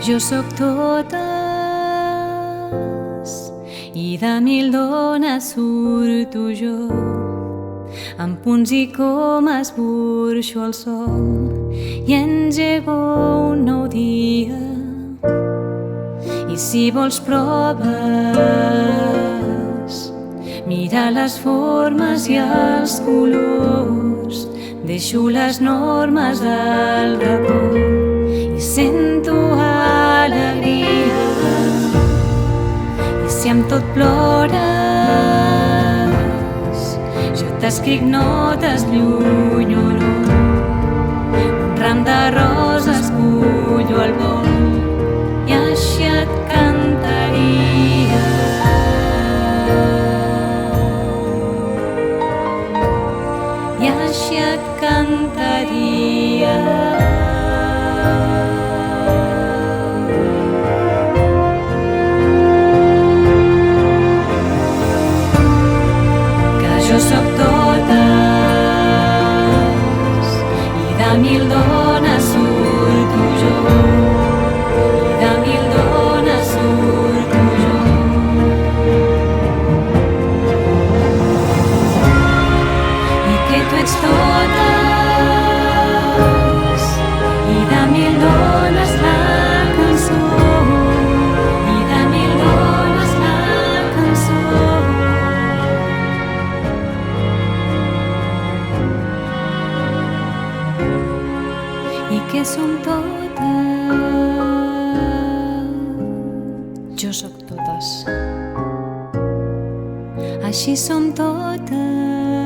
Jo sóc totes i de mil dones surto jo, amb punts i comes burxo el sol i engego un nou dia. I si vols proves, mira les formes i els colors, deixo les normes del racó i sento alegria. I si amb tot plores, jo t'escric notes lluny o no, un ram de roses cullo al vol i així et cantaria. I així et cantaria. Que jo sóc totes i de mil dones surto jo, i de mil dones surto jo. I que tu ets totes i de mil dones la cançó, i de mil dones la cançó. I que som totes, jo sóc totes, així som totes.